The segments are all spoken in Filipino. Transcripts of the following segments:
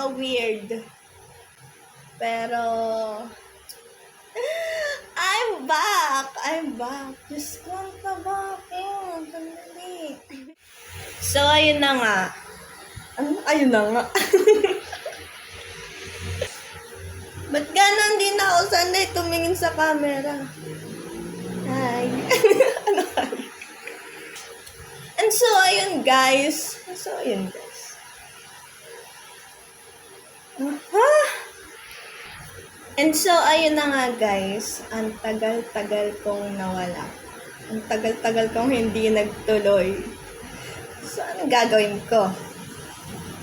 napaka-weird. Pero, I'm back! I'm back! Diyos ko, ang taba ko. Sandali. So, ayun na nga. Ayun na nga. Ba't ganon din ako sanay tumingin sa camera? Hi. Ano ka? And so, ayun guys. And so, ayun na nga guys. Ang tagal-tagal kong nawala. Ang tagal-tagal kong hindi nagtuloy. So, anong gagawin ko?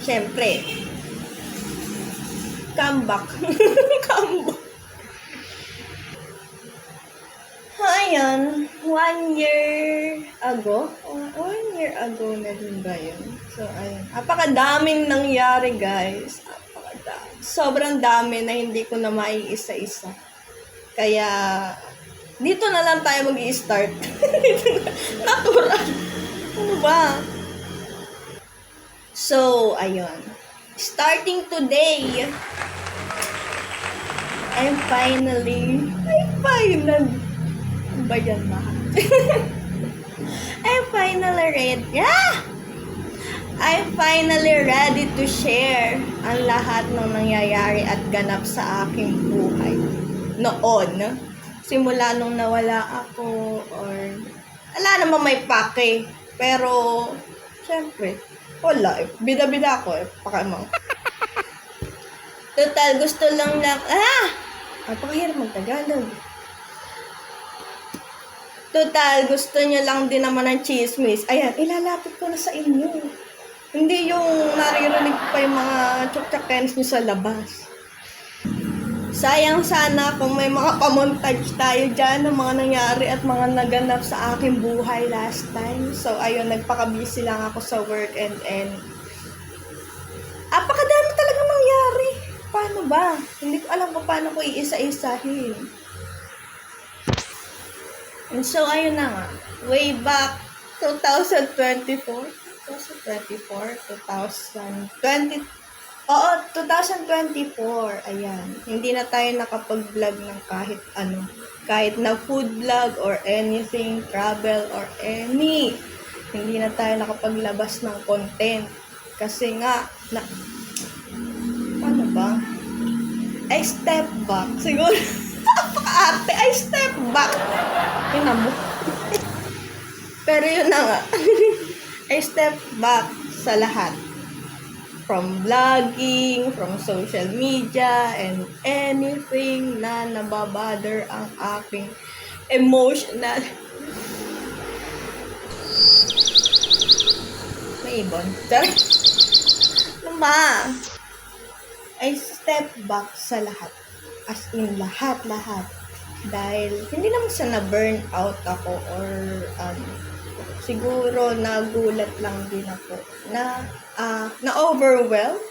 Siyempre, comeback. Comeback. Ayan, 1 year ago na din ba yun? So, ayun. Napakadaming nangyari, guys. Sobrang dami na hindi ko na maiisa-isa. Kaya, dito na lang tayo mag-i-start. Natural. Ano ba? So, ayun. Starting today, I'm finally I'm finally ready to share ang lahat ng nangyayari at ganap sa aking buhay. Noon, simula nung nawala ako or wala naman may pake. Pero, syempre, wala eh. Bida-bida ako eh. Pakamang. Total, gusto lang napakahirap mag-Tagalog. Total, gusto nyo lang din naman ng chismis. Ayan, ilalapit ko na sa inyo. Hindi yung naririnig pa yung mga chok-chakens nyo sa labas. Sayang sana kung may mga pamontage tayo dyan ng mga nangyari at mga naganap sa aking buhay last time. So, ayun, nagpaka-busy lang ako sa work and apakadami talaga nangyari. Paano ba? Hindi ko alam kung paano ko iisa-isahin. And so, ayun na nga. Way back 2024, ayan. Hindi na tayo nakapag-vlog ng kahit ano. Kahit na food vlog or anything, travel or any. Hindi na tayo nakapaglabas ng content. Kasi nga, ano ba? I step back. Siguro, napaka-arte. I step back. Yun mo. Pero yun na nga. I step back sa lahat. From vlogging, from social media, and anything na nababother ang aking emotional. May ibon. Ano ba? I step back sa lahat. As in, lahat. Dahil, hindi naman sa na-burn out ako or siguro nagulat lang din ako na na-overwhelm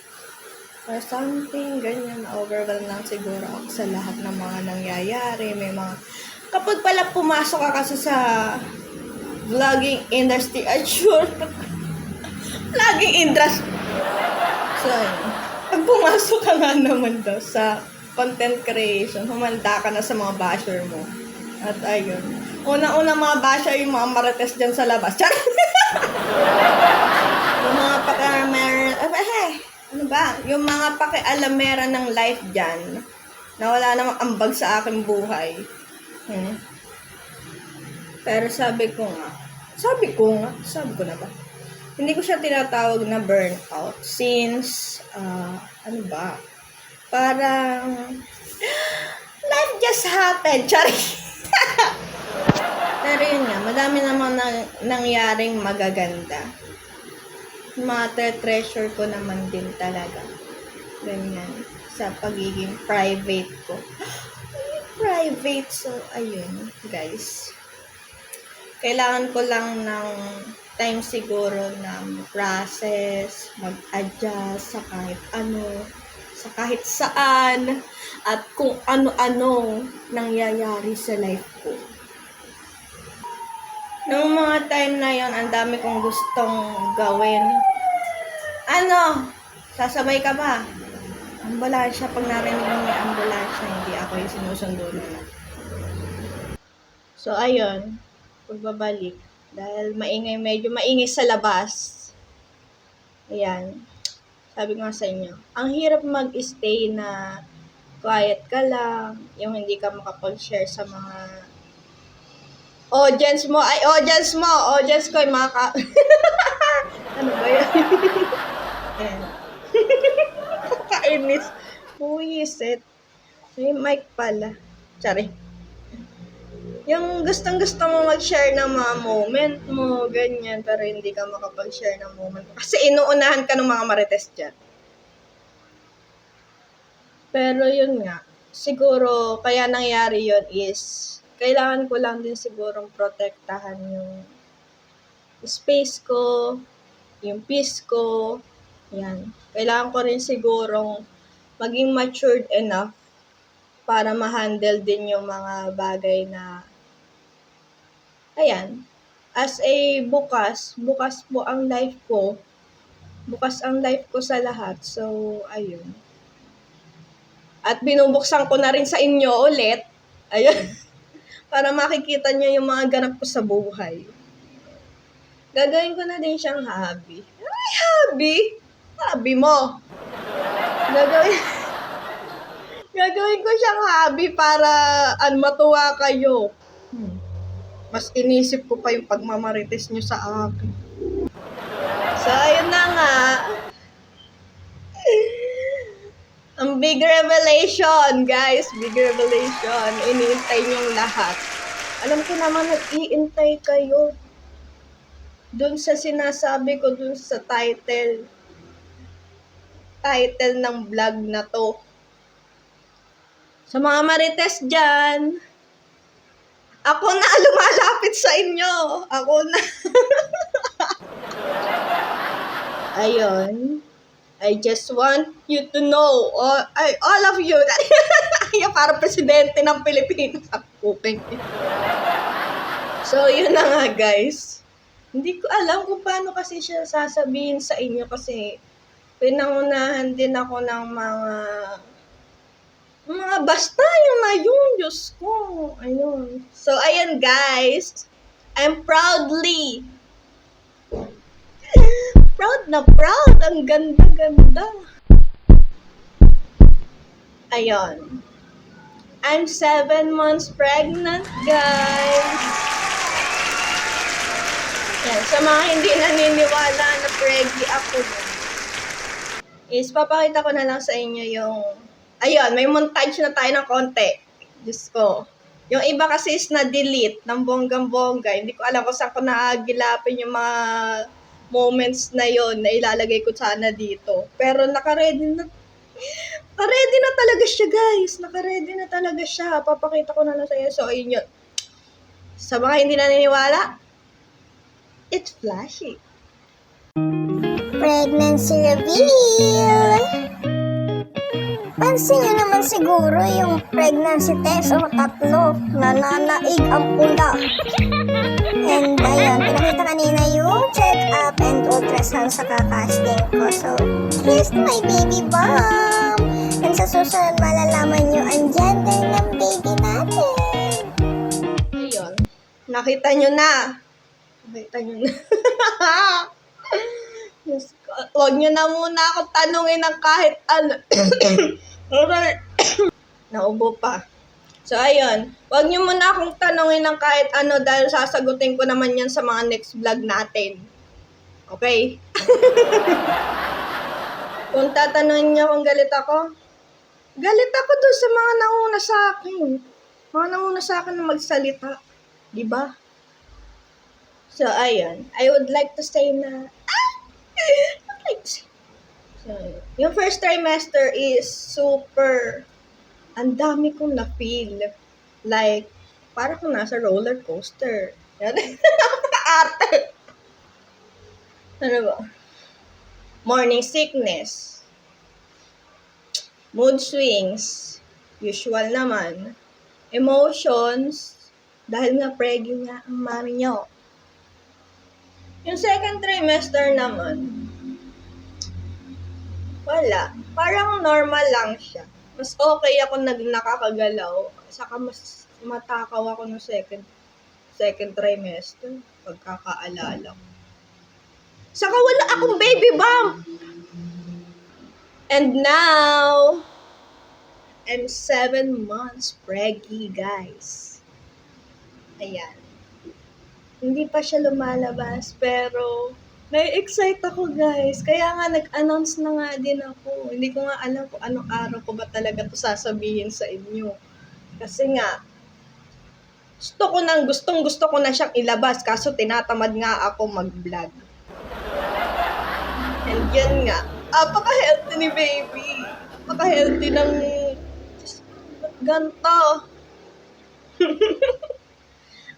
or something, ganyan. Na-overwhelm lang siguro ako sa lahat ng mga nangyayari. May mga, kapag pala pumasok ka kasi sa vlogging industry, vlogging industry. So, pag pumasok ka nga naman daw sa content creation, humanda ka na sa mga basher mo. At ayun. Una-una mga basher yung mga marites dyan sa labas. Char! Yung mga Yung mga pakialamera ng life dyan, na wala namang ambag sa aking buhay. Pero sabi ko na ba? Hindi ko siya tinatawag na burnout since, parang, life just happened. Chari! Pero yun nga, madami namang nangyaring magaganda. Treasure ko naman din talaga. Ganyan. Sa pagiging private ko. Private. So, ayun, guys. Kailangan ko lang ng time siguro na process, mag-adjust sa kahit ano, sa kahit saan, at kung ano-ano nangyayari sa life ko. Noong mga time na yon, ang dami kong gustong gawin. Sasabay ka ba? ambulansya. Pag narinig mo yung ambulansya, hindi ako yung sinusundo nila. So, ayun. Pagbabalik. Dahil medyo maingay sa labas. Ayan. Sabi ko nga sa inyo, ang hirap mag-stay na quiet ka lang, yung hindi ka makapag-share sa mga audience mo. Ay, audience mo! Audience ko, yung mga ano ba yun? Ayan. Kainis. Buwisit. May mic pala. Sorry. Yung gustong-gusto mo mag-share ng mga moment mo, ganyan, pero hindi ka makapag-share ng moment mo. Kasi inuunahan ka ng mga marites dyan. Pero yun nga, siguro, kaya nangyari yun is, kailangan ko lang din sigurong protektahan yung space ko, yung peace ko, yan. Kailangan ko rin sigurong maging matured enough para ma-handle din yung mga bagay na ayan, as a bukas po ang life ko. Bukas ang life ko sa lahat. So, ayun. At binubuksan ko na rin sa inyo ulit. Ayun. Para makikita niyo yung mga ganap ko sa buhay. Gagawin ko na din siyang hobby. Ay, hobby? Hobby mo. Gagawin ko siyang hobby para matuwa kayo. Mas inisip ko pa yung pagmamarites nyo sa akin. So, ayun na nga. Ang big revelation, guys. Big revelation. Iniintay niyong lahat. Alam ko naman nag-iintay kayo. Doon sa sinasabi ko, doon sa title ng vlog na to. Sa mga marites dyan, ako na lumalapit sa inyo. Ako na. Ayun. I just want you to know, all of you, yung parang presidente ng Pilipinas. Okay. So, yun na nga, guys. Hindi ko alam kung paano kasi siya sasabihin sa inyo kasi pinangunahan din ako ng mga basta yung na yun, Diyos ko. Ayun. So, ayan guys. I'm proud na proud. Ang ganda-ganda. Ayun. I'm 7 months pregnant, guys. Yan. Sa mga hindi naniniwala na preggy ako, is papakita ko na lang sa inyo yung ayun, may montage na tayo ng konti. Diyos ko. Yung iba kasi is na-delete ng bonggang-bongga. Hindi ko alam kung saan ko naagilapin yung mga moments na yon na ilalagay ko sana dito. Pero naka-ready na talaga siya, guys. Naka-ready na talaga siya. Papakita ko na lang sa inyo. So, ayun yun. Sa mga hindi naniniwala, it's flashy. Pregnancy reveal! Pansin nyo naman siguro yung pregnancy test o tatlo, nananaig ang pula. And ayun, pinakita kanina yung check-up and ultrasound sa kakasting ko. So, here's my baby bump! And sa susunod, malalaman nyo ang gender ng baby natin. Ayun. Nakita nyo na. Huwag nyo na muna ako tanungin ng kahit ano. Naubo pa. So, ayun. Huwag nyo muna akong tanungin ng kahit ano dahil sasagutin ko naman yan sa mga next vlog natin. Okay? Kung tatanungin nyo kung galit ako doon sa mga nanguna sa akin. Mga nanguna sa akin na magsalita. Diba? So, ayun. I would like to say na so, yung first trimester is super ang dami kong na-feel. Like, parang kung nasa roller coaster. Arte. Ano ba? Morning sickness. Mood swings. Usual naman. Emotions. Dahil nga preggy nga ang mami nyo. Yung second trimester naman, Wala. Parang normal lang siya. Mas okay ako nakakagalaw. Saka mas matakaw ako no second trimester. Pagkakaalala ko. Saka wala akong baby bump. And now, I'm 7 months preggy, guys. Ayan. Hindi pa siya lumalabas, pero nai-excite ako, guys. Kaya nga, nag-announce na nga din ako. Hindi ko nga alam kung anong araw ko ba talaga to sasabihin sa inyo. Kasi nga, gustong-gusto ko na siyang ilabas, kaso tinatamad nga ako mag-vlog. And yan nga, apaka-healthy ni baby. Apaka-healthy ng ganto.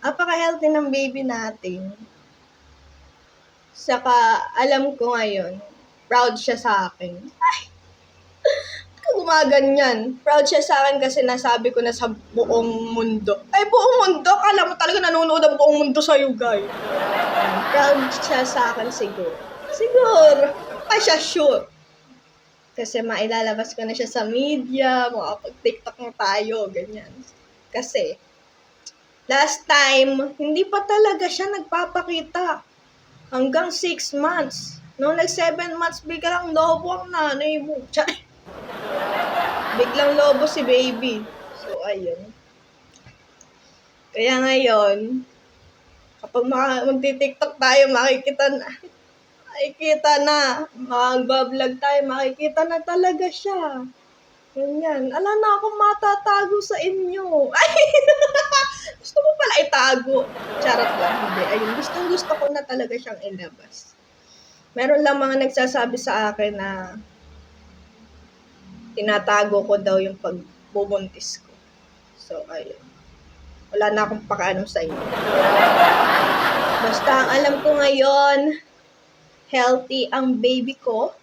Apaka-healthy ng baby natin. Saka, alam ko ngayon, proud siya sa akin. Ay! Gumaganyan. Proud siya sa akin kasi nasabi ko na sa buong mundo. Ay, buong mundo? Kala mo talaga nanonood ang buong mundo sa'yo, guys. Proud siya sa akin siguro. Siguro. Ay, siya sure. Kasi mailalabas ko na siya sa media, makapag-TikTok na tayo, ganyan. Kasi, last time, hindi pa talaga siya nagpapakita. Hanggang 6 months. Noong nag-7 months, biglang lobo ang nanay mo. Biglang lobo si baby. So, ayun. Kaya ngayon, kapag magti-TikTok tayo, makikita na. Mag-vlog tayo, makikita na talaga siya. Ganyan. Ala na akong matatago sa inyo. Ay! Gusto mo pala itago. Charot lang. Hindi. Ayun. Gusto ko na talaga siyang ilabas. Meron lang mga nagsasabi sa akin na tinatago ko daw yung pagbubuntis ko. So, ayun. Wala na akong pakialam sa inyo. Basta ang alam ko ngayon, healthy ang baby ko.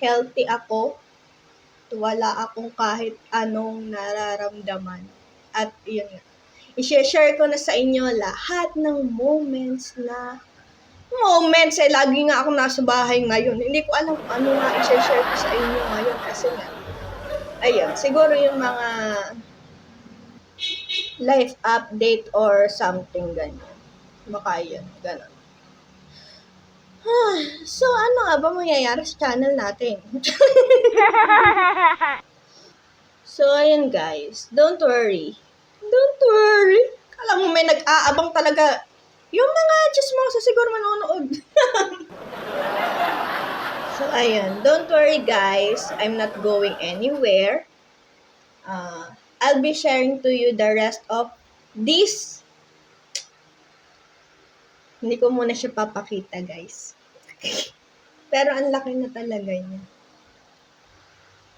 Healthy ako. Wala akong kahit anong nararamdaman. At yun nga. I-share ko na sa inyo lahat ng moments. Lagi nga akong nasa bahay ngayon. Hindi ko alam kung ano nga i-share ko sa inyo ngayon. Kasi nga, ayun, siguro yung mga life update or something ganyan. Baka yun, gano'n. So, ano nga ba mangyayari sa channel natin? So, ayun guys. Don't worry. Kala mo may nag-aabang talaga. Yung mga chismosa siguro manonood. So, ayun. Don't worry guys. I'm not going anywhere. I'll be sharing to you the rest of this. Hindi ko muna siya papakita, guys. Pero ang laki na talaga niya.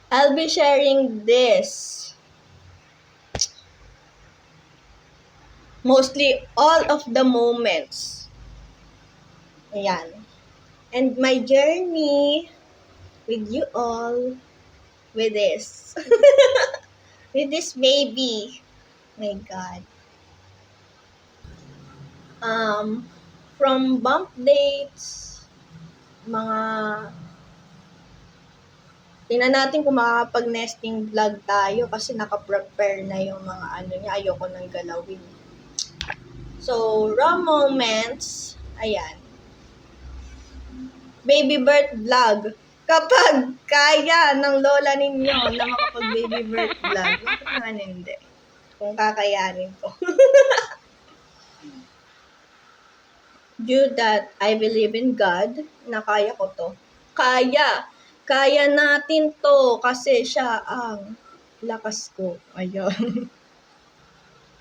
I'll be sharing this. Mostly all of the moments. Ayan. And my journey with you all with this. With this baby. My God. From bump dates, tingnan natin kung makakapag-nesting vlog tayo kasi naka-prepare na yung mga ano niya, ayoko nang galawin. So, raw moments, ayan. Baby birth vlog. Kapag kaya ng lola ninyo na makapag-baby birth vlog, bakit naman hindi? Kung kakayanin ko. Due that I believe in God, na kaya ko to. Kaya natin to kasi siya ang lakas ko. Ayun.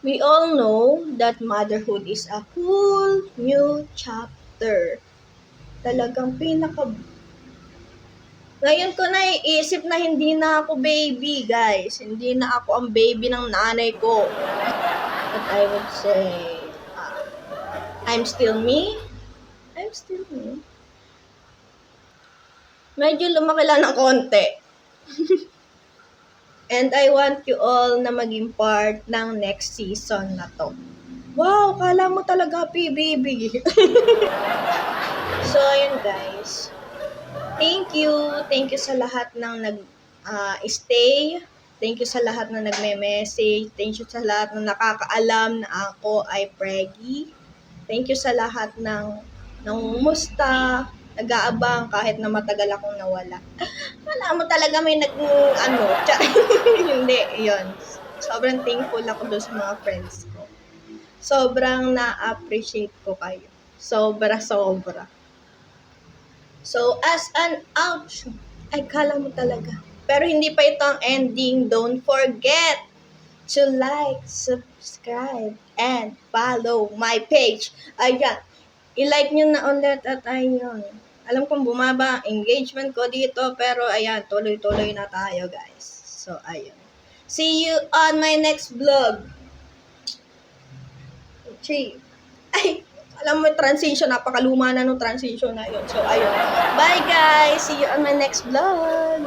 We all know that motherhood is a whole new chapter. Talagang Ngayon ko naiisip na hindi na ako baby, guys. Hindi na ako ang baby ng nanay ko. But I would say, I'm still me. Medyo lumaki lang ng konti. And I want you all na maging part ng next season na to. Wow, kala mo talaga happy baby. So, ayun guys. Thank you. Thank you sa lahat ng nag-stay. Thank you sa lahat na nagme-message. Thank you sa lahat na nakakaalam na ako ay preggy. Thank you sa lahat ng nangumusta, nag-aabang kahit na matagal akong nawala. Wala mo talaga may hindi, yun. Sobrang thankful ako doon sa mga friends ko. Sobrang na-appreciate ko kayo. Sobra. So, as an outro, ay kala mo talaga. Pero hindi pa ito ang ending. Don't forget to like, subscribe, and follow my page. Ayan. I-like nyo na ulit at ayun. Alam kong bumaba ang engagement ko dito, pero ayan, tuloy-tuloy na tayo, guys. So, ayun. See you on my next vlog. Ay, alam mo, transition, napakaluma na nung transition na yun. So, ayun. Bye, guys. See you on my next vlog.